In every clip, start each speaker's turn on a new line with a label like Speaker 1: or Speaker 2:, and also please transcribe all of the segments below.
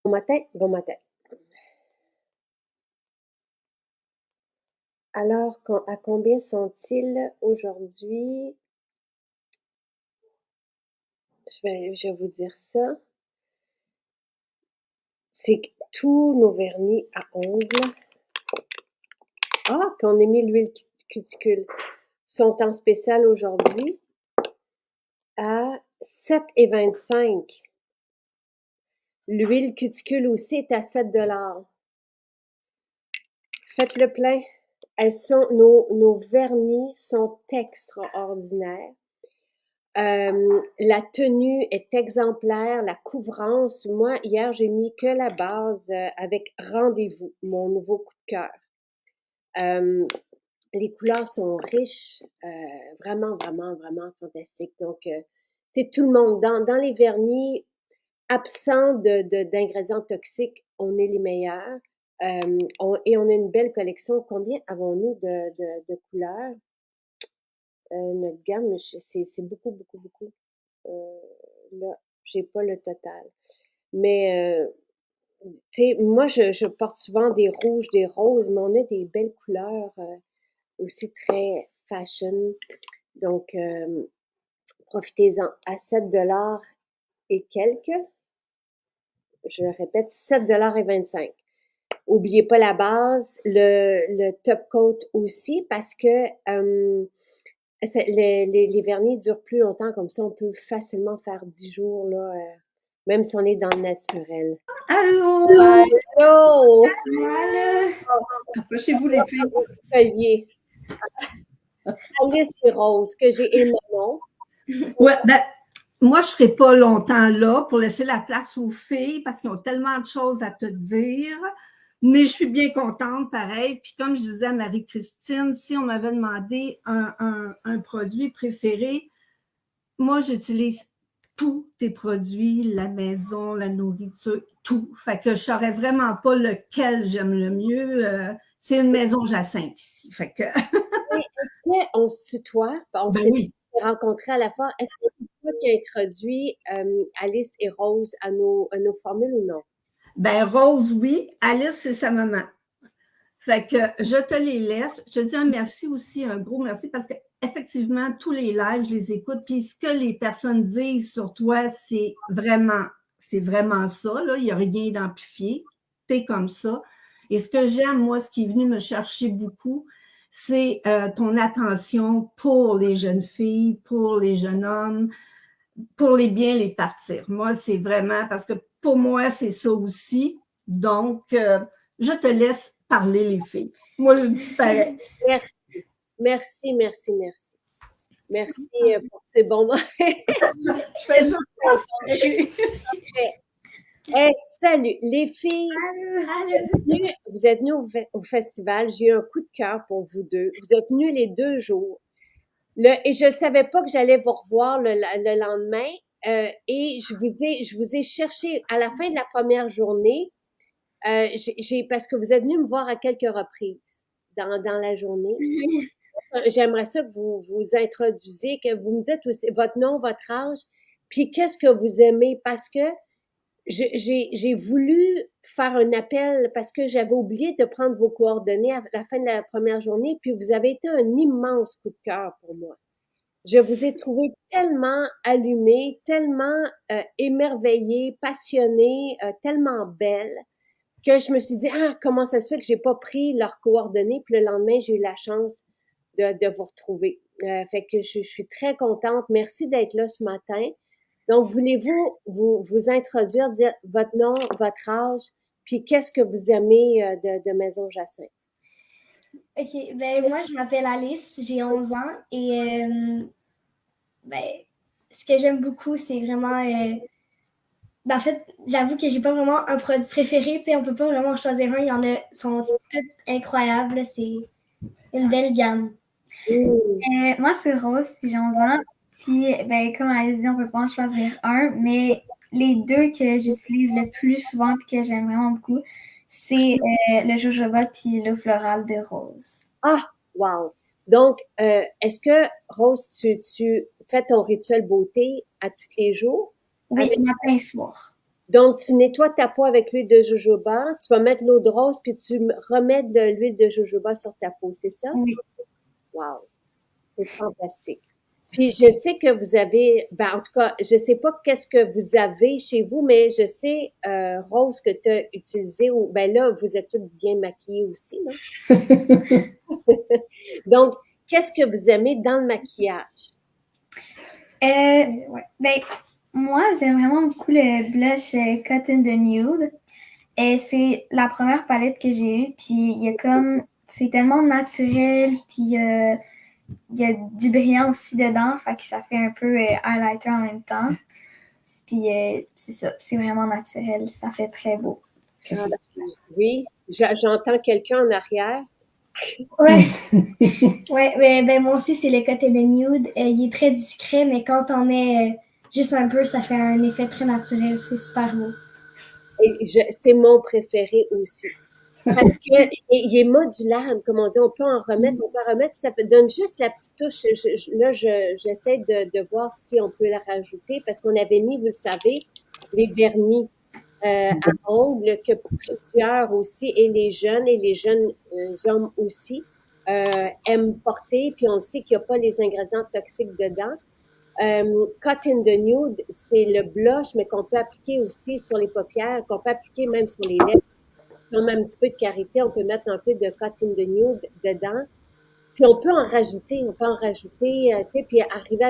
Speaker 1: Bon matin, bon matin. Alors, à combien sont-ils aujourd'hui? Je vais vous dire ça. C'est que tous nos vernis à ongles. Ah, puis on a mis l'huile cuticule. Sont en spécial aujourd'hui à 7,25. L'huile cuticule aussi est à 7 $. Faites le plein. Nos vernis sont extraordinaires. La tenue est exemplaire, la couvrance. Moi, hier, j'ai mis que la base avec Rendez-vous, mon nouveau coup de cœur. Les couleurs sont riches, vraiment, vraiment, vraiment fantastiques. Donc, c'est tout le monde. Dans les vernis absents d'ingrédients toxiques, on est les meilleurs. Et on a une belle collection. Combien avons-nous de couleurs? Notre gamme, c'est beaucoup, beaucoup, beaucoup. Là, j'ai pas le total. Mais, tu sais, moi, je porte souvent des rouges, des roses, mais on a des belles couleurs aussi très fashion. Donc, profitez-en. À 7 $ et quelques, je répète, 7,25 $. Oubliez pas la base, le top coat aussi, parce que les vernis durent plus longtemps, comme ça, on peut facilement faire 10 jours, là, même si on est dans le naturel.
Speaker 2: Allô!
Speaker 1: Allô!
Speaker 2: Allô! Approchez-vous les filles.
Speaker 1: Collier. Alice et Rose, que j'ai aimé, non?
Speaker 2: Ouais, ben, moi, je ne serai pas longtemps là pour laisser la place aux filles parce qu'ils ont tellement de choses à te dire. Mais je suis bien contente, pareil. Puis comme je disais à Marie-Christine, si on m'avait demandé un produit préféré, moi, j'utilise tous tes produits, la maison, la nourriture, tout. Fait que je ne saurais vraiment pas lequel j'aime le mieux. C'est une maison Jacinthe ici. Fait que...
Speaker 1: Est-ce qu'on se tutoie? On
Speaker 2: Ben
Speaker 1: s'est
Speaker 2: oui.
Speaker 1: rencontrés à la fois. Est-ce que c'est toi qui as introduit Alice et Rose à nos formules ou non?
Speaker 2: Ben Rose, oui. Alice, c'est sa maman. Fait que je te les laisse. Je te dis un merci aussi, un gros merci, parce qu'effectivement, tous les lives, je les écoute. Puis ce que les personnes disent sur toi, c'est vraiment ça. Là. Il n'y a rien d'amplifié. T'es comme ça. Et ce que j'aime, moi, ce qui est venu me chercher beaucoup, c'est ton attention pour les jeunes filles, pour les jeunes hommes, pour les bien les partir. Moi, c'est vraiment, parce que pour moi, c'est ça aussi. Donc, je te laisse parler, les filles. Moi, je disparais.
Speaker 1: Merci. Merci, merci, merci. Merci pour ces bons mots.
Speaker 2: Je fais juste passer.
Speaker 1: Hey, salut, les filles.
Speaker 2: Allô.
Speaker 1: Vous êtes venues au festival. J'ai eu un coup de cœur pour vous deux. Vous êtes venus les 2 jours. Et je savais pas que j'allais vous revoir le lendemain. Et je vous ai cherché à la fin de la première journée. Parce que vous êtes venus me voir à quelques reprises dans la journée. J'aimerais ça que vous vous introduisiez, que vous me dites aussi votre nom, votre âge, puis qu'est-ce que vous aimez, parce que j'ai voulu faire un appel parce que j'avais oublié de prendre vos coordonnées à la fin de la première journée, puis vous avez été un immense coup de cœur pour moi. Je vous ai trouvé tellement allumée, tellement émerveillée, passionnée, tellement belle que je me suis dit, ah, comment ça se fait que j'ai pas pris leurs coordonnées, puis le lendemain, j'ai eu la chance de vous retrouver. Fait que je suis très contente. Merci d'être là ce matin. Donc, voulez-vous vous introduire, dire votre nom, votre âge, puis qu'est-ce que vous aimez de Maison Jacinthe?
Speaker 3: OK, ben moi, je m'appelle Alice, j'ai 11 ans et ben, ce que j'aime beaucoup, c'est vraiment... ben, en fait, j'avoue que j'ai pas vraiment un produit préféré, tu sais, on peut pas vraiment en choisir un, il y en a, sont toutes incroyables, c'est une belle gamme.
Speaker 4: Moi, c'est Rose, puis j'ai 11 ans. Puis, ben, comme elle dit, on peut pas en choisir un, mais les deux que j'utilise le plus souvent et que j'aime vraiment beaucoup, c'est le jojoba puis l'eau florale de Rose.
Speaker 1: Ah, wow! Donc, est-ce que, Rose, tu fais ton rituel beauté à tous les jours?
Speaker 4: Oui, matin et soir.
Speaker 1: Donc, tu nettoies ta peau avec l'huile de jojoba, tu vas mettre l'eau de rose, puis tu remets de l'huile de jojoba sur ta peau, c'est ça?
Speaker 4: Oui.
Speaker 1: Wow, c'est fantastique. Puis je sais que vous avez, ben en tout cas, je sais pas qu'est-ce que vous avez chez vous, mais je sais, Rose, que tu as utilisé, ou ben là, vous êtes toutes bien maquillées aussi, non? Donc, qu'est-ce que vous aimez dans le maquillage?
Speaker 4: Ouais. Ben, moi, j'aime vraiment beaucoup le blush Cotton de Nude. Et c'est la première palette que j'ai eue, puis il y a comme, c'est tellement naturel, puis il y a du brillant aussi dedans, fait que ça fait un peu highlighter en même temps. Puis c'est ça, c'est vraiment naturel, ça fait très beau.
Speaker 1: Oui, j'entends quelqu'un en arrière.
Speaker 3: Ouais. Ouais, ben moi aussi, c'est le côté de nude. Il est très discret, mais quand on met juste un peu, ça fait un effet très naturel. C'est super beau.
Speaker 1: Et c'est mon préféré aussi. Parce que il est modulable, comme on dit, on peut en remettre, puis ça donne juste la petite touche. Là, j'essaie de voir si on peut la rajouter, parce qu'on avait mis, vous le savez, les vernis à ongles que plusieurs aussi, et les jeunes hommes aussi, aiment porter, puis on sait qu'il n'y a pas les ingrédients toxiques dedans. Cotton de Nude, c'est le blush, mais qu'on peut appliquer aussi sur les paupières, qu'on peut appliquer même sur les lèvres. Si on met un petit peu de karité, on peut mettre un peu de Cotton de Nude dedans. Puis on peut en rajouter, tu sais, puis arriver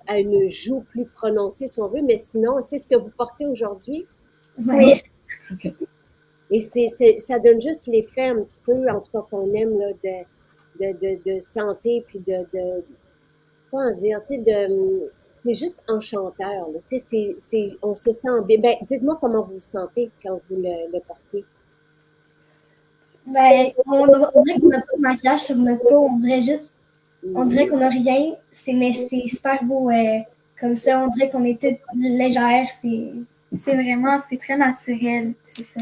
Speaker 1: à une joue plus prononcée si on veut, mais sinon, c'est ce que vous portez aujourd'hui.
Speaker 3: Oui.
Speaker 2: OK.
Speaker 1: Et ça donne juste l'effet un petit peu, en tout cas, qu'on aime, là, de santé, puis comment dire, tu sais, c'est juste enchanteur, là. Tu sais, on se sent bien. Ben, dites-moi comment vous vous sentez quand vous le portez.
Speaker 3: Ben, on dirait qu'on n'a pas de maquillage sur notre peau. On dirait qu'on n'a rien. Mais c'est super beau. Comme ça, on dirait qu'on est toutes légères.
Speaker 4: C'est vraiment, c'est très naturel, c'est ça.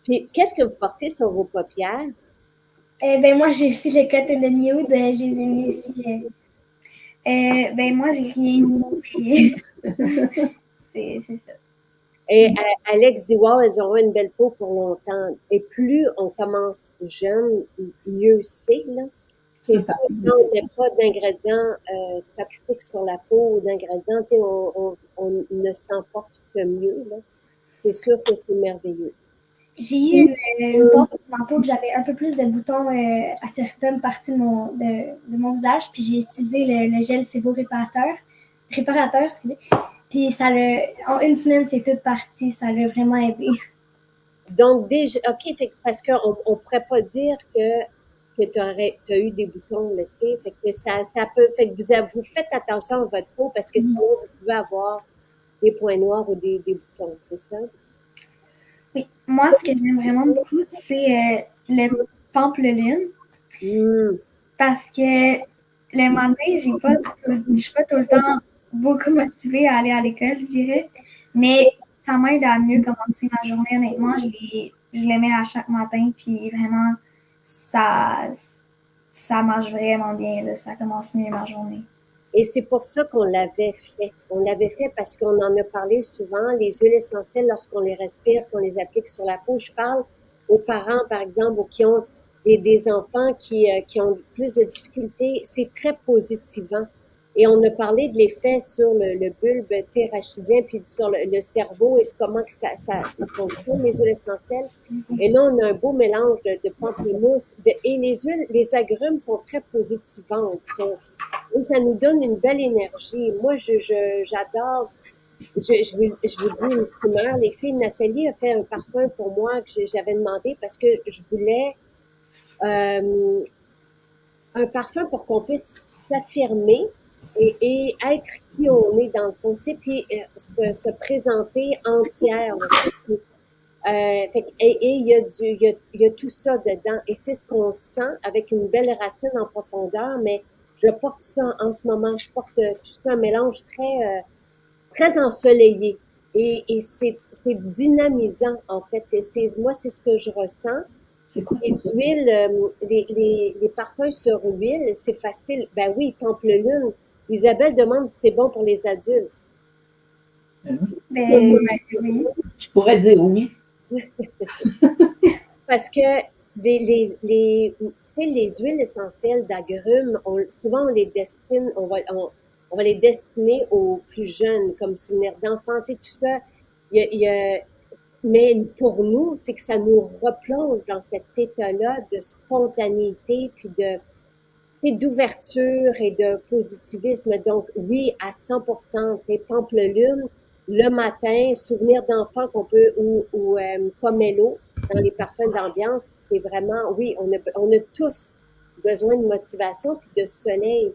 Speaker 1: Puis, qu'est-ce que vous portez sur vos paupières?
Speaker 3: Ben, moi, j'ai aussi le Cotton de nude. Je les ai mis ici.
Speaker 4: Ben, moi, j'ai rien mis. C'est ça.
Speaker 1: Et Alex dit, wow, elles auront une belle peau pour longtemps. Et plus on commence jeune, mieux c'est, là. C'est sûr, quand on met pas d'ingrédients toxiques sur la peau ou d'ingrédients, tu sais, on ne s'en porte que mieux, là. C'est sûr que c'est merveilleux.
Speaker 3: J'ai eu une pause sur ma peau que j'avais un peu plus de boutons à certaines parties de mon visage, puis j'ai utilisé le gel Sebo réparateur, excusez. Puis en une semaine, c'est tout parti, ça l'a vraiment aidé.
Speaker 1: Donc, déjà, OK, parce qu'on ne pourrait pas dire que tu as eu des boutons, là, tu sais. Fait que ça peut, fait que vous faites attention à votre peau parce que sinon, vous pouvez avoir des points noirs ou des boutons, c'est ça?
Speaker 4: Oui, moi, ce que j'aime vraiment beaucoup, c'est le pamplemousse. Parce que le matin, je suis pas tout le temps beaucoup motivée à aller à l'école, je dirais. Mais ça m'aide à mieux commencer ma journée. Honnêtement, je le mets à chaque matin, puis vraiment, ça marche vraiment bien. Là, ça commence mieux ma journée.
Speaker 1: Et c'est pour ça qu'on l'avait fait. On l'avait fait parce qu'on en a parlé souvent, les huiles essentielles, lorsqu'on les respire, qu'on les applique sur la peau. Je parle aux parents, par exemple, ou qui ont des enfants qui ont plus de difficultés. C'est très positivant. Et on a parlé de l'effet sur le bulbe rachidien, puis sur le cerveau et comment que ça fonctionne, les huiles essentielles. Et là, on a un beau mélange de pamplemousse. Et les agrumes sont très positivantes. Et ça nous donne une belle énergie. Moi, j'adore. Je vous dis une primeur. Les filles, Nathalie a fait un parfum pour moi que j'avais demandé parce que je voulais un parfum pour qu'on puisse s'affirmer et être qui on est dans le fond, tu sais, puis se présenter entière. Et il y a tout ça dedans. Et c'est ce qu'on sent avec une belle racine en profondeur, mais je porte ça en ce moment. Je porte tout ça, un mélange très ensoleillé. Et c'est dynamisant, en fait. Moi, c'est ce que je ressens. Les huiles, les parfums sur huile, c'est facile. Ben oui, pamplemousse. Isabelle demande si c'est bon pour les adultes.
Speaker 4: Ben, oui.
Speaker 2: Je pourrais dire oui.
Speaker 1: Parce que tu sais, les huiles essentielles d'agrumes, souvent on les destine, on va les destiner aux plus jeunes, comme souvenir d'enfants, tu sais, tout ça. Mais pour nous, c'est que ça nous replonge dans cet état-là de spontanéité, puis d'ouverture et de positivisme. Donc, oui, à 100%, tu sais, Pampelune, le matin, souvenir d'enfant qu'on peut, ou pomelo, dans les parfums d'ambiance, c'est vraiment, oui, on a tous besoin de motivation puis de soleil.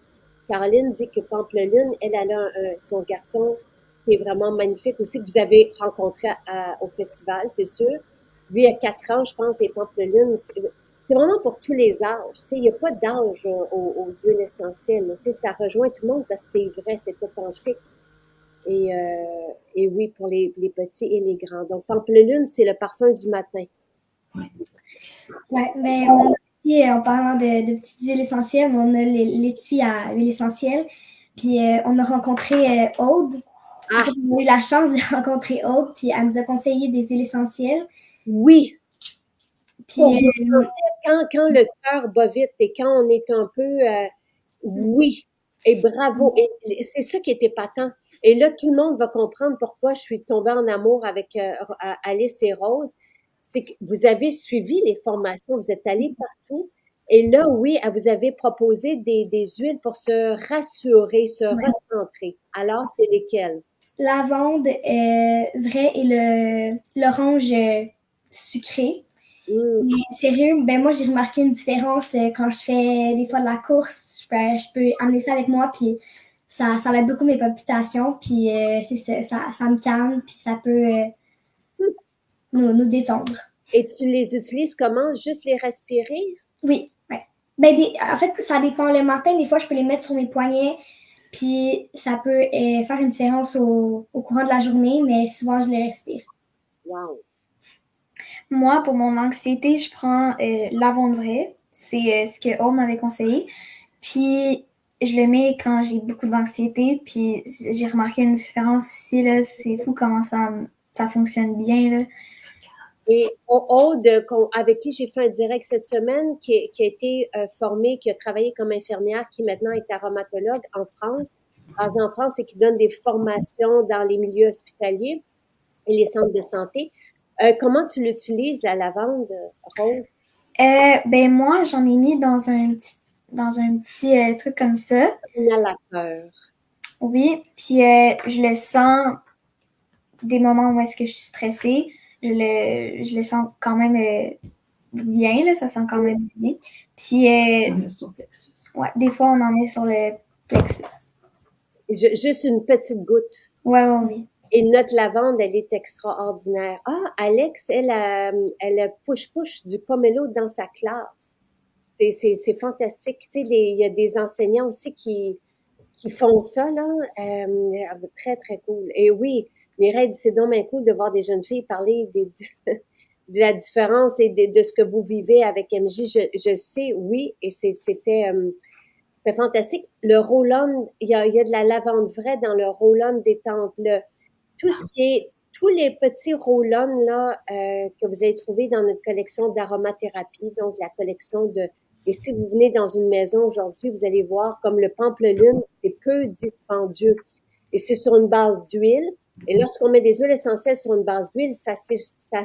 Speaker 1: Caroline dit que Pampelune, elle a son garçon qui est vraiment magnifique aussi, que vous avez rencontré au festival, c'est sûr. Lui, à 4 ans, je pense, et Pampelune, c'est vraiment pour tous les âges. Tu sais, il n'y a pas d'âge aux huiles essentielles. Tu sais, ça rejoint tout le monde parce que c'est vrai, c'est authentique. Et oui, pour les petits et les grands. Donc, Pampelune, c'est le parfum du matin.
Speaker 3: Ouais, ben, on a aussi, en parlant de petites huiles essentielles, on a l'étui à huile essentielle. Puis on a rencontré Aude. En fait, on a eu la chance de rencontrer Aude, puis elle nous a conseillé des huiles essentielles.
Speaker 1: Oui.
Speaker 3: Puis,
Speaker 1: Pour vous sentir quand le cœur bat vite et quand on est un peu oui. Et bravo. Et c'est ça qui est épatant. Et là, tout le monde va comprendre pourquoi je suis tombée en amour avec Alice et Rose. C'est que vous avez suivi les formations, vous êtes allés partout. Et là, oui, vous avez proposé des huiles pour se rassurer, se recentrer. Alors, c'est lesquelles?
Speaker 3: Lavande vrai et l'orange sucré. Mais sérieux, ben moi j'ai remarqué une différence quand je fais des fois de la course. Je peux amener ça avec moi, puis ça aide beaucoup mes palpitations, puis ça me calme, puis ça peut nous détendre.
Speaker 1: Et tu les utilises comment? Juste les respirer?
Speaker 3: Oui, ouais. Ben, en fait, ça dépend. Le matin, des fois, je peux les mettre sur mes poignets, puis ça peut faire une différence au courant de la journée, mais souvent, je les respire.
Speaker 1: Wow!
Speaker 4: Moi, pour mon anxiété, je prends lavande vraie. C'est ce que Aude m'avait conseillé. Puis, je le mets quand j'ai beaucoup d'anxiété. Puis, j'ai remarqué une différence aussi. Là. C'est fou comment ça fonctionne bien. Là.
Speaker 1: Et Aude, avec qui j'ai fait un direct cette semaine, qui a été formée, qui a travaillé comme infirmière, qui maintenant est aromatologue en France, en France, et qui donne des formations dans les milieux hospitaliers et les centres de santé. Comment tu l'utilises, la lavande, Rose?
Speaker 4: Ben moi, j'en ai mis dans un petit truc comme ça.
Speaker 1: Inhalateur.
Speaker 4: Oui, puis je le sens des moments où est-ce que je suis stressée. Je le sens quand même bien, là, ça sent quand même bien. Puis, ouais, des fois, on en met sur le plexus.
Speaker 1: Juste une petite goutte.
Speaker 4: Ouais, oui.
Speaker 1: Et notre lavande, elle est extraordinaire. Ah, Alex, elle a push-push du pomelo dans sa classe. C'est fantastique. Tu sais, il y a des enseignants aussi qui font ça, là. Très, très cool. Et oui, Mireille dit, c'est donc bien cool de voir des jeunes filles parler de la différence et de ce que vous vivez avec MJ. Je sais, oui, et c'était fantastique. Le roll-on, il y a de la lavande vraie dans le roll-on détente. Tous les petits roll-on là, que vous avez trouvés dans notre collection d'aromathérapie, donc la collection et si vous venez dans une maison aujourd'hui, vous allez voir comme le pampelune, c'est peu dispendieux. Et c'est sur une base d'huile. Et lorsqu'on met des huiles essentielles sur une base d'huile, ça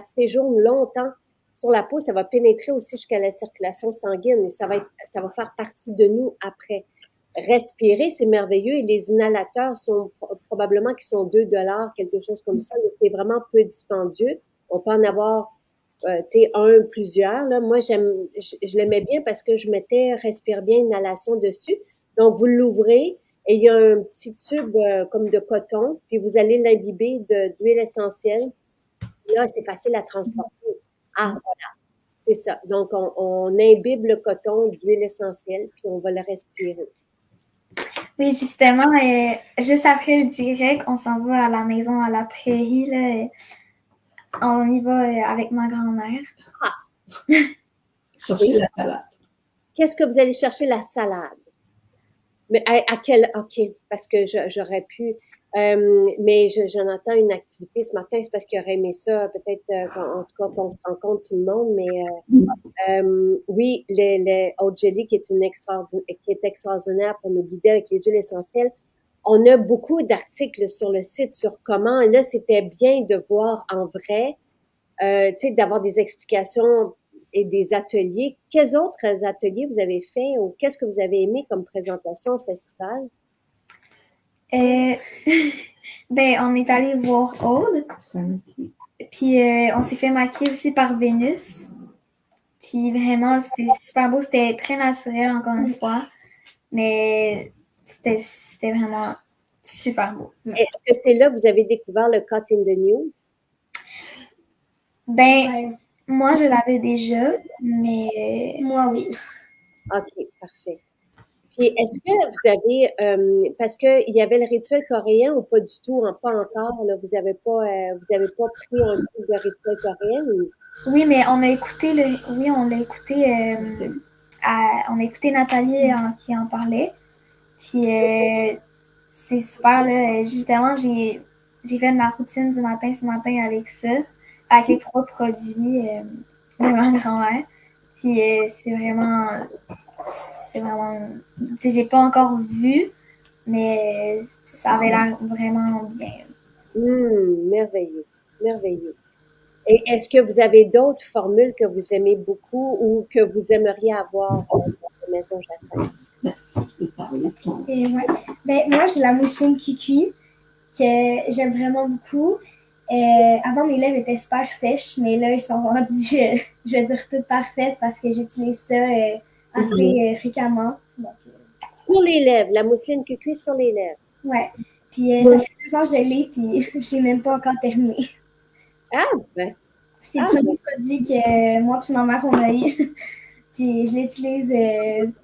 Speaker 1: séjourne longtemps sur la peau. Ça va pénétrer aussi jusqu'à la circulation sanguine et ça va faire partie de nous après. Respirer, c'est merveilleux. Et les inhalateurs sont probablement qui sont 2 $, quelque chose comme ça, mais c'est vraiment peu dispendieux. On peut en avoir plusieurs. Là. Moi, je l'aimais bien parce que je mettais respire bien inhalation dessus. Donc, vous l'ouvrez et il y a un petit tube comme de coton, puis vous allez l'imbiber d'huile essentielle. Là, c'est facile à transporter. Ah, voilà. C'est ça. Donc, on imbibe le coton d'huile essentielle, puis on va le respirer.
Speaker 4: Oui, justement, juste après le direct, on s'en va à la maison à la prairie. Là, on y va avec ma grand-mère.
Speaker 1: Ah!
Speaker 2: Chercher la salade.
Speaker 1: Qu'est-ce que vous allez chercher? La salade. Mais à quel... OK, parce que j'aurais pu... Mais j'en entends une activité ce matin, c'est parce qu'il aurait aimé ça, peut-être, en tout cas, qu'on se rencontre tout le monde, mais oui, Eau Jelly qui est extraordinaire pour nous guider avec les huiles essentielles. On a beaucoup d'articles sur le site sur comment. Là, c'était bien de voir en vrai, tu sais, d'avoir des explications et des ateliers. Quels autres ateliers vous avez fait ou qu'est-ce que vous avez aimé comme présentation au festival?
Speaker 4: Euh, ben, on est allé voir Aude, puis on s'est fait maquiller aussi par Vénus. Puis vraiment, c'était super beau, c'était très naturel encore une fois, mais c'était vraiment super beau.
Speaker 1: Est-ce que c'est là que vous avez découvert le Cut in the Nude?
Speaker 4: Ben, moi je l'avais déjà, mais
Speaker 3: Moi, oui.
Speaker 1: OK, parfait. Puis est-ce que vous avez, parce qu'il y avait le rituel coréen ou pas du tout, pas encore, là, vous avez pas pris un truc de rituel coréen ou?
Speaker 4: oui, mais on a écouté on l'a écouté, on a écouté Nathalie qui en parlait. Puis c'est super là. Justement, j'ai fait ma routine du matin ce matin avec ça, avec les 3 produits de ma grand-mère. Puis c'est vraiment, tu sais, j'ai pas encore vu, mais ça avait l'air vraiment bien.
Speaker 1: Merveilleux, merveilleux. Et est-ce que vous avez d'autres formules que vous aimez beaucoup ou que vous aimeriez avoir dans la maison Jacinthe?
Speaker 3: Et ouais. Ben, moi, j'ai la mousseline Kikui que j'aime vraiment beaucoup. Avant, mes lèvres étaient super sèches, mais là, ils sont rendus, je vais dire, toutes parfaites parce que j'utilise ça assez fréquemment. Donc,
Speaker 1: Sur les lèvres, la mousseline cuit sur les lèvres.
Speaker 3: ouais. Puis ça fait 2 ans que je l'ai, puis j'ai même pas encore terminé.
Speaker 1: Ah, ben.
Speaker 3: C'est le premier produit que moi et ma mère, on a eu. Puis je l'utilise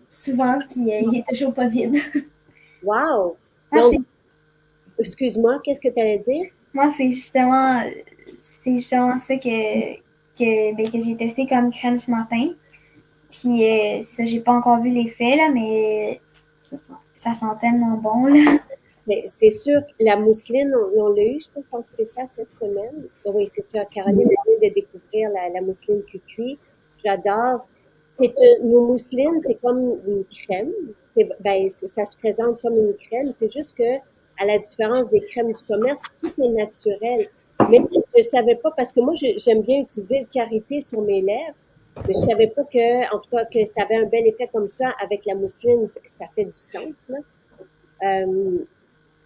Speaker 3: souvent, puis il est toujours pas vide.
Speaker 1: Wow!
Speaker 4: Ah,
Speaker 1: Donc, excuse-moi, qu'est-ce que tu allais dire?
Speaker 4: Moi, c'est justement ça que j'ai testé comme crème ce matin. Puis c'est ça, j'ai pas encore vu l'effet, là, mais ça sent tellement bon, là.
Speaker 1: C'est sûr, la mousseline, on l'a eu, je pense, en spécial cette semaine. Oui, c'est sûr. Caroline vient de découvrir la mousseline cuit. J'adore. Nos mousselines, c'est comme une crème. Ça se présente comme une crème. C'est juste que, à la différence des crèmes du commerce, tout est naturel. Mais je savais pas, parce que moi, j'aime bien utiliser le karité sur mes lèvres. Mais je savais pas en tout cas, que ça avait un bel effet comme ça avec la mousseline. Ça fait du sens, là.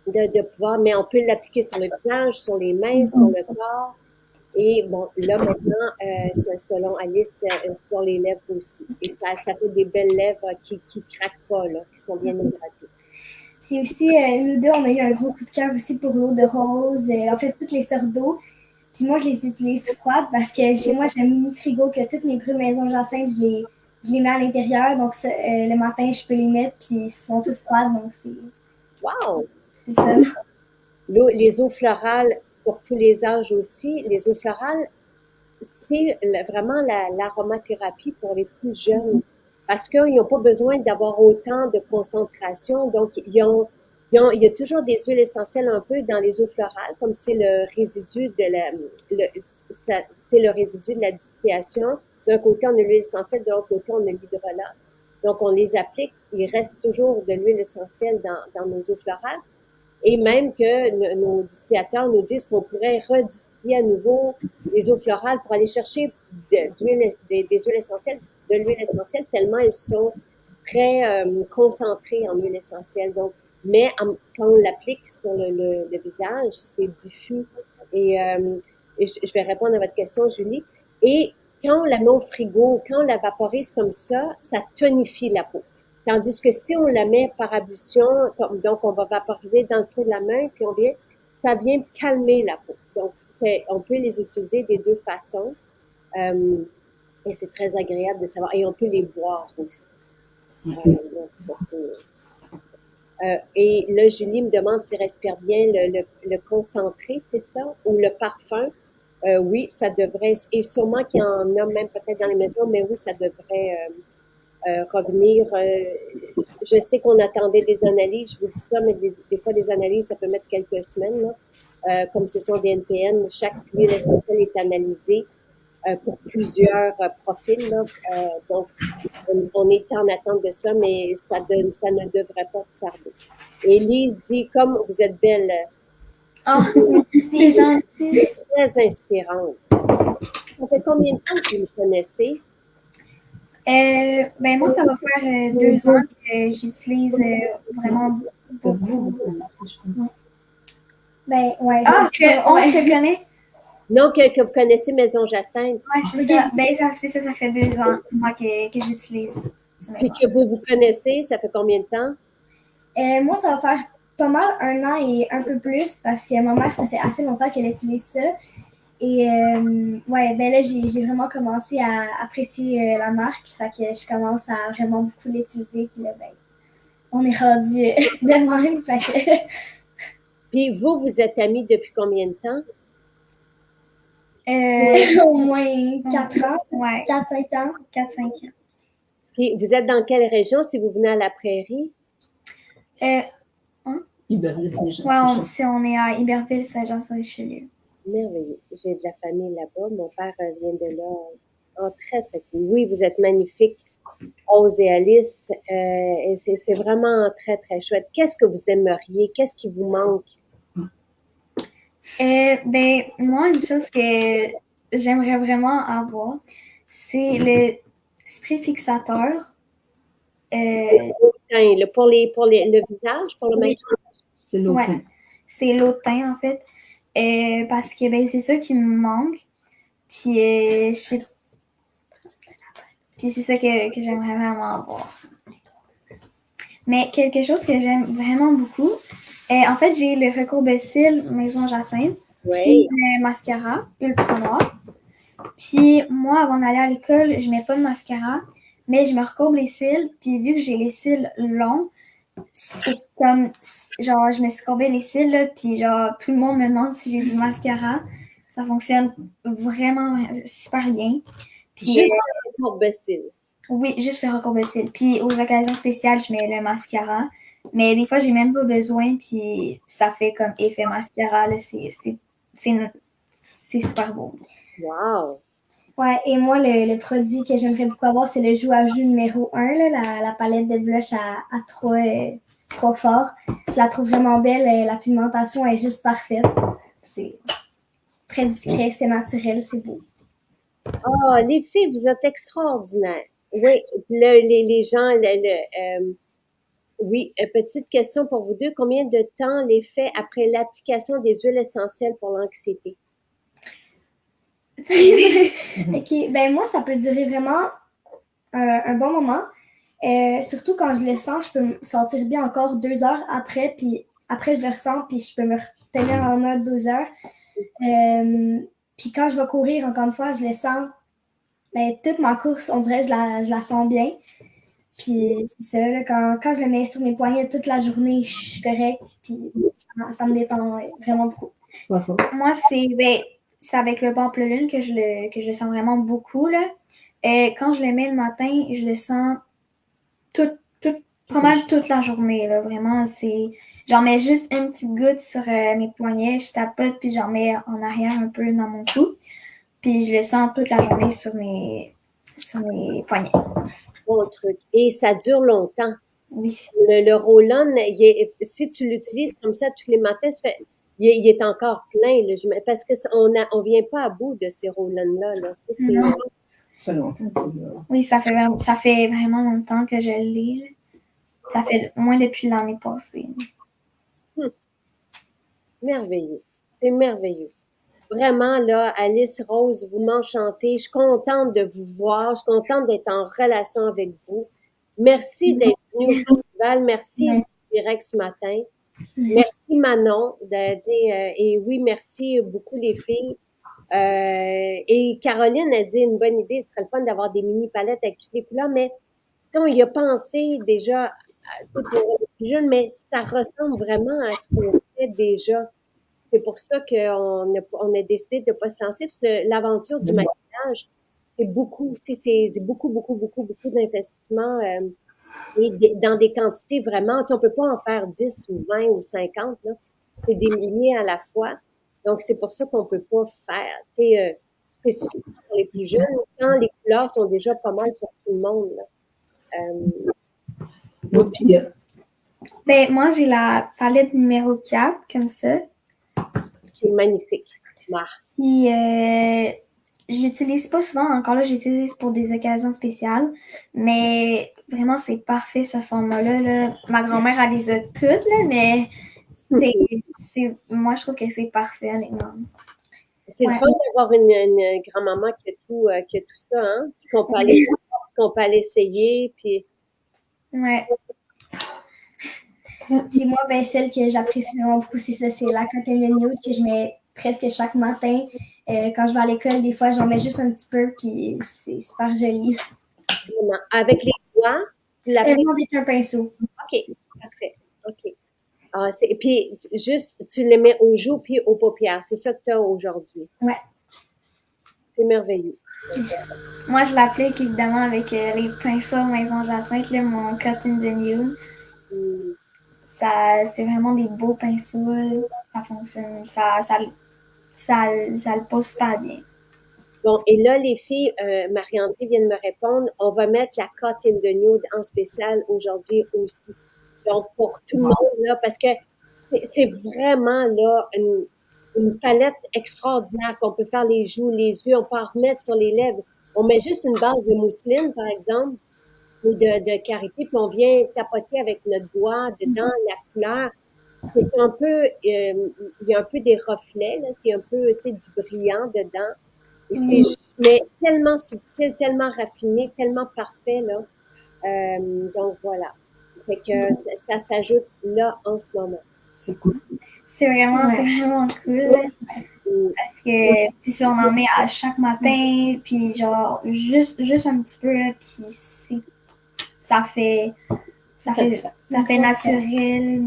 Speaker 1: De pouvoir, mais on peut l'appliquer sur le visage, sur les mains, sur le corps. Et bon, là maintenant, selon Alice, sur les lèvres aussi. Et ça fait des belles lèvres qui craquent pas, là, qui sont bien hydratées.
Speaker 3: Puis aussi, nous deux, on a eu un gros coup de cœur aussi pour l'eau de rose. En fait, toutes les sortes d'eau. Puis moi, je les utilise froides parce que chez moi, j'ai un mini frigo que toutes mes brumes maison Jacinthe, je les mets à l'intérieur. Donc, le matin, je peux les mettre, puis ils sont toutes froides. Donc,
Speaker 1: Wow!
Speaker 3: C'est fun.
Speaker 1: Les eaux florales, pour tous les âges aussi, les eaux florales, c'est vraiment l'aromathérapie pour les plus jeunes. Parce qu'ils n'ont pas besoin d'avoir autant de concentration. Donc, il y a toujours des huiles essentielles un peu dans les eaux florales, comme c'est le résidu c'est le résidu de la distillation. D'un côté, on a l'huile essentielle, de l'autre côté, on a l'hydrolat. Donc, on les applique. Il reste toujours de l'huile essentielle dans nos eaux florales. Et même que nos distillateurs nous disent qu'on pourrait redistiller à nouveau les eaux florales pour aller chercher des huiles essentielles, de l'huile essentielle, tellement elles sont très concentrées en huile essentielle. Donc, mais quand on l'applique sur le visage, c'est diffus. Et je vais répondre à votre question, Julie. Et quand on la met au frigo, quand on la vaporise comme ça tonifie la peau. Tandis que si on la met par ablution, donc on va vaporiser dans le creux de la main, puis ça vient calmer la peau. Donc, on peut les utiliser des deux façons. Et c'est très agréable de savoir. Et on peut les boire aussi. Donc, ça, et là, Julie me demande s'il respire bien le concentré, c'est ça? Ou le parfum? Oui, ça devrait. Et sûrement qu'il y en a même peut-être dans les maisons, mais oui, ça devrait revenir. Je sais qu'on attendait des analyses, je vous dis ça, mais des fois, des analyses, ça peut mettre quelques semaines, là. Comme ce sont des NPN, chaque huile essentielle est analysée pour plusieurs profils, là. Donc, on est en attente de ça, mais ça ne devrait pas tarder. Élise dit, comme vous êtes belle,
Speaker 4: Oh, c'est gentil.
Speaker 1: très inspirante. Ça fait combien de temps que vous me connaissez?
Speaker 4: Ben moi, ça va faire 2 ans que j'utilise vraiment beaucoup.
Speaker 3: Ben, ouais.
Speaker 4: Ah, qu'on se connaît?
Speaker 1: Non, que vous connaissez Maison Jacinthe.
Speaker 4: Ouais, c'est ça. Ben, c'est ça, ça fait 2 ans, moi, que j'utilise.
Speaker 1: Puis que vous connaissez, ça fait combien de temps?
Speaker 3: Moi, ça va faire pas mal 1 an et un peu plus parce que ma mère, ça fait assez longtemps qu'elle utilise ça. Et ouais, ben là, j'ai vraiment commencé à apprécier la marque. Fait que je commence à vraiment beaucoup l'utiliser. Puis là, ben, on est rendu de même. Fait que...
Speaker 1: Puis vous êtes amis depuis combien de temps?
Speaker 3: Au moins 4 ans.
Speaker 4: Ouais.
Speaker 3: 4-5 ans.
Speaker 4: 4-5 ans.
Speaker 1: Puis vous êtes dans quelle région si vous venez à la Prairie?
Speaker 2: Iberville-Saint-Jean.
Speaker 4: Ouais, on est à Iberville, Saint-Jean-sur-Richelieu.
Speaker 1: Merveilleux. J'ai de la famille là-bas. Mon père vient de là. Oh, très, très cool. Oui, vous êtes magnifiques, Rose et Alice. Et c'est vraiment très, très chouette. Qu'est-ce que vous aimeriez? Qu'est-ce qui vous manque?
Speaker 4: Ben, moi, une chose que j'aimerais vraiment avoir, c'est le spray fixateur.
Speaker 1: Pour le visage, pour le
Speaker 4: Oui.
Speaker 1: maquillage?
Speaker 2: C'est l'eau de
Speaker 4: Ouais,
Speaker 2: teint.
Speaker 4: c'est l'eau de teint, en fait. Parce que ben, c'est ça qui me manque. Puis, Puis c'est ça que j'aimerais vraiment avoir. Mais quelque chose que j'aime vraiment beaucoup, en fait, j'ai le recourbe-cils Maison Jacinthe, puis le mascara ultra noir. Puis moi, avant d'aller à l'école, je mets pas de mascara, mais je me recourbe les cils. Puis vu que j'ai les cils longs, c'est comme, genre, je me suis courbé les cils, là, puis genre, tout le monde me demande si j'ai du mascara. Ça fonctionne vraiment super bien. Puis,
Speaker 1: Juste le recourbe-cils.
Speaker 4: oui, juste le recourbe-cils. Puis aux occasions spéciales, je mets le mascara. Mais des fois, j'ai même pas besoin, puis ça fait comme effet mascara, là, c'est super beau.
Speaker 1: Wow!
Speaker 3: Ouais, et moi, le produit que j'aimerais beaucoup avoir, c'est le Joue à Joue numéro 1, là, la palette de blush à 3 forts. Je la trouve vraiment belle. La pigmentation est juste parfaite. C'est très discret, c'est naturel, c'est beau.
Speaker 1: Oh, les filles, vous êtes extraordinaires. Oui, les gens, oui, petite question pour vous deux. Combien de temps l'effet après l'application des huiles essentielles pour l'anxiété?
Speaker 3: OK, ben moi, ça peut durer vraiment un bon moment. Surtout quand je le sens, je peux me sentir bien encore 2 heures après, puis après, je le ressens, puis je peux me retenir en 1-2 heures. Puis quand je vais courir, encore une fois, je le sens. Ben, toute ma course, on dirait, je la sens bien. Puis c'est ça, là, quand je le mets sur mes poignets toute la journée, je suis correcte. Puis ça me détend vraiment beaucoup.
Speaker 4: Moi, c'est avec le pamplemousse que je le sens vraiment beaucoup, là. Quand je le mets le matin, je le sens pas mal toute la journée, là. Vraiment, j'en mets juste une petite goutte sur mes poignets, je tapote, puis j'en mets en arrière un peu dans mon cou. Puis je le sens toute la journée sur mes poignets.
Speaker 1: Bon truc. Et ça dure longtemps.
Speaker 4: Oui.
Speaker 1: Le roll-on, si tu l'utilises comme ça tous les matins, il est encore plein, là, parce que on vient pas à bout de ces roll-on-là. Là.
Speaker 2: Ça fait longtemps.
Speaker 4: Oui, ça fait vraiment longtemps que je l'ai. Ça fait moins depuis l'année passée.
Speaker 1: Merveilleux. C'est merveilleux. Vraiment, là, Alice, Rose, vous m'enchantez. Je suis contente de vous voir. Je suis contente d'être en relation avec vous. Merci d'être venue au festival. Merci d'être direct ce matin. Merci Manon de dire, et oui, merci beaucoup les filles. Et Caroline a dit une bonne idée, ce serait le fun d'avoir des mini palettes avec toutes les couleurs, mais on y a pensé déjà pour les plus jeunes, mais ça ressemble vraiment à ce qu'on fait déjà. C'est pour ça qu'on a décidé de ne pas se lancer, parce que l'aventure du maquillage, c'est beaucoup, tu sais, c'est beaucoup, beaucoup, beaucoup, beaucoup d'investissements et dans des quantités vraiment, tu sais, on peut pas en faire 10 ou 20 ou 50, là. C'est des milliers à la fois. Donc, c'est pour ça qu'on peut pas faire, tu sais, spécifiquement pour les plus jeunes, quand les couleurs sont déjà pas mal pour tout le monde, là.
Speaker 2: Oui, puis,
Speaker 4: Ben, moi, j'ai la palette numéro 4, comme ça.
Speaker 1: C'est magnifique.
Speaker 4: Puis, je l'utilise pas souvent. Encore là, j'utilise pour des occasions spéciales. Mais vraiment, c'est parfait, ce format-là, là. Ma grand-mère, elle les a toutes, là, mais moi, je trouve que c'est parfait, honnêtement.
Speaker 1: C'est le fun d'avoir une grand-maman qui a tout ça, hein? Puis qu'on peut aller essayer, puis...
Speaker 4: Ouais.
Speaker 3: Puis moi, ben, celle que j'apprécie vraiment beaucoup, c'est ça, c'est la Cotton Nude que je mets presque chaque matin. Quand je vais à l'école, des fois, j'en mets juste un petit peu, puis c'est super joli.
Speaker 1: Vraiment. Avec les doigts, tu l'appliques?
Speaker 3: Non, avec un pinceau.
Speaker 1: OK, parfait. OK. Puis, juste, tu les mets aux joues puis aux paupières. C'est ça que tu as aujourd'hui.
Speaker 3: Ouais.
Speaker 1: C'est merveilleux.
Speaker 4: Moi, je l'applique évidemment avec les pinceaux Maison Jacinthe, là, mon Cotton the Nude. C'est vraiment des beaux pinceaux. Ça fonctionne. Ça le pose super bien.
Speaker 1: Bon, et là, les filles, Marie-André vient de me répondre, on va mettre la Cotton the Nude en spécial aujourd'hui aussi. Donc, pour tout le monde, là, parce que c'est vraiment, là, une palette extraordinaire qu'on peut faire les joues, les yeux, on peut en remettre sur les lèvres. On met juste une base de mousseline, par exemple, ou de karité, puis on vient tapoter avec notre doigt dedans la couleur. C'est un peu, il y a un peu des reflets, là, c'est un peu, tu sais, du brillant dedans. Et c'est, mais tellement subtil, tellement raffiné, tellement parfait, là. Donc, voilà. Fait que ça s'ajoute là en ce moment.
Speaker 2: c'est cool.
Speaker 4: C'est vraiment cool. Parce que si on en met à chaque matin, puis genre juste un petit peu, là, puis ça fait naturel,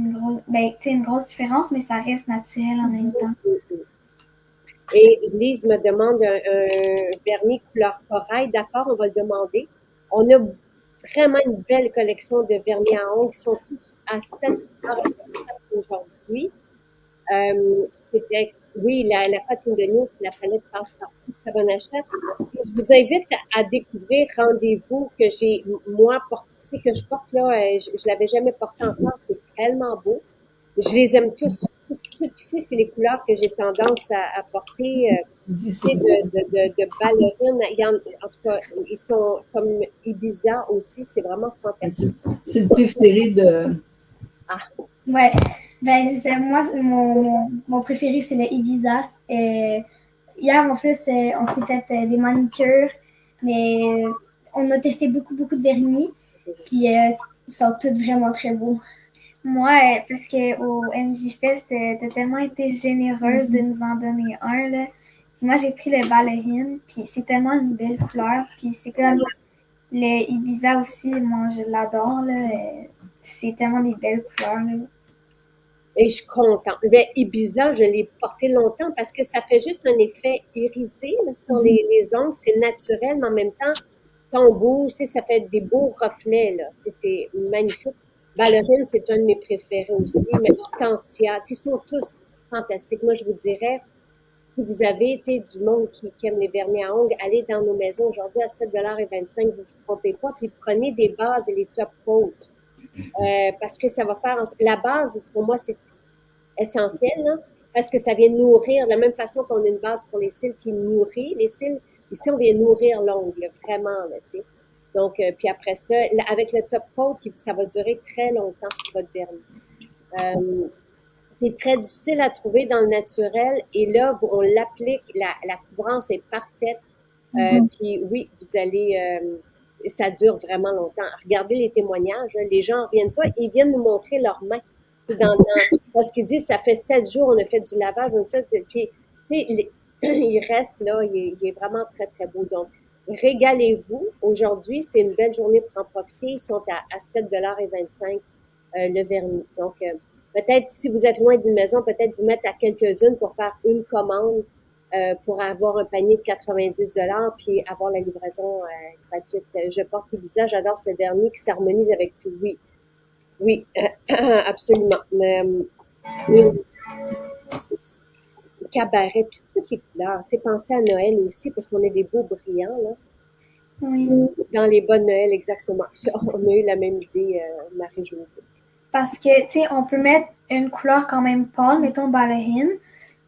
Speaker 4: une grosse différence, mais ça reste naturel en même temps.
Speaker 1: Et Lise me demande un vernis couleur corail. D'accord, on va le demander. On a vraiment une belle collection de vernis à ongles qui sont tous à 7 aujourd'hui. C'était, oui, la Cotton de Nude, la palette passe-partout, très bon achat. Je vous invite à découvrir Rendez-vous que j'ai, moi, porté, que je porte là, je l'avais jamais porté encore, c'est tellement beau. Je les aime tous. Tout ici, c'est les couleurs que j'ai tendance à porter, de ballerines. En tout cas, ils sont comme Ibiza aussi, c'est vraiment fantastique.
Speaker 2: C'est le préféré de...
Speaker 3: Ouais. Ben, moi, mon préféré, c'est le Ibiza. Hier, en plus, on s'est fait des manicures, mais on a testé beaucoup de vernis, puis ils sont tous vraiment très beaux.
Speaker 4: Moi, parce qu'au MJ Fest, t'as tellement été généreuse de nous en donner un, là. Puis moi, j'ai pris le ballerine, puis c'est tellement une belle couleur, puis c'est comme le Ibiza aussi, moi, je l'adore, là. C'est tellement des belles couleurs, là.
Speaker 1: Et je suis contente. Ben, Ibiza, je l'ai porté longtemps parce que ça fait juste un effet irisé là, sur les ongles. C'est naturel, mais en même temps, quand on bouge, ça fait des beaux reflets. Là. C'est magnifique. Ballerine, c'est un de mes préférés aussi. Mais Hortensia, ils sont tous fantastiques. Moi, je vous dirais, si vous avez du monde qui aime les vernis à ongles, allez dans nos maisons aujourd'hui à 7,25 $, vous vous trompez pas, puis prenez des bases et les top coats. Parce que ça va faire... La base, pour moi, c'est essentiel, là, parce que ça vient nourrir, de la même façon qu'on a une base pour les cils qui nourrit les cils, ici, on vient nourrir l'ongle, vraiment, là, tu sais. Donc, puis après ça, avec le top coat, ça va durer très longtemps, votre vernis. C'est très difficile à trouver dans le naturel, et là, on l'applique, la couvrance est parfaite, puis oui, vous allez... ça dure vraiment longtemps. Regardez les témoignages, hein, les gens ne reviennent pas, ils viennent nous montrer leurs mains. Parce qu'ils disent, ça fait 7 jours, on a fait du lavage, donc ça, puis, tu sais, il reste là, il est vraiment très, très beau. Donc, régalez-vous. Aujourd'hui, c'est une belle journée pour en profiter. Ils sont à 7,25 $ le vernis. Donc, peut-être, si vous êtes loin d'une maison, peut-être vous mettre à quelques-unes pour faire une commande pour avoir un panier de 90 puis avoir la livraison gratuite. Je porte Ibiza, j'adore ce vernis qui s'harmonise avec tout. Oui, oui, absolument. Oui, cabaret, toutes les couleurs. Tu sais, pensez à Noël aussi, parce qu'on a des beaux brillants, là.
Speaker 4: Oui.
Speaker 1: Dans les bonnes Noël, exactement. On a eu la même idée, Marie-Josée.
Speaker 4: Parce que, tu sais, on peut mettre une couleur quand même pâle, mettons ballerine.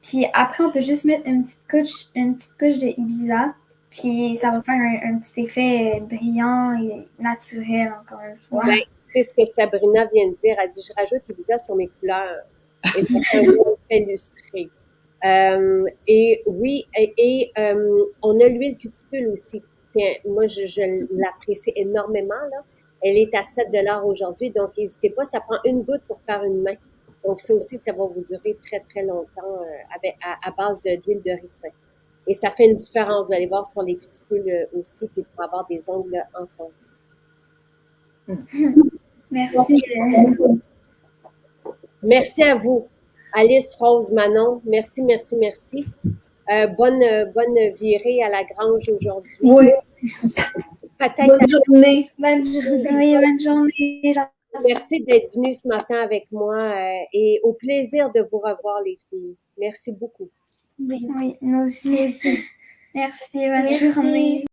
Speaker 4: Puis après, on peut juste mettre une petite couche de Ibiza. Puis ça va faire un petit effet brillant et naturel, encore une fois.
Speaker 1: Ben, c'est ce que Sabrina vient de dire. Elle dit, je rajoute Ibiza sur mes couleurs. Et ça fait un beau effet illustré. Et oui, on a l'huile cuticule aussi. Moi, je l'apprécie énormément, là. Elle est à 7 $ aujourd'hui, donc n'hésitez pas, ça prend une goutte pour faire une main. Donc ça aussi, ça va vous durer très, très longtemps à base d'huile de ricin. Et ça fait une différence. Vous allez voir sur les cuticules aussi, puis pour avoir des ongles ensemble.
Speaker 4: Merci.
Speaker 1: Merci à vous. Alice, Rose, Manon, merci, merci, merci. Bonne virée à la grange aujourd'hui.
Speaker 2: Oui.
Speaker 1: Peut-être
Speaker 2: Bonne journée.
Speaker 3: Bonne journée.
Speaker 4: Oui, bonne journée.
Speaker 1: Merci d'être venue ce matin avec moi et au plaisir de vous revoir, les filles. Merci beaucoup.
Speaker 4: Oui, nous aussi. Merci, bonne journée.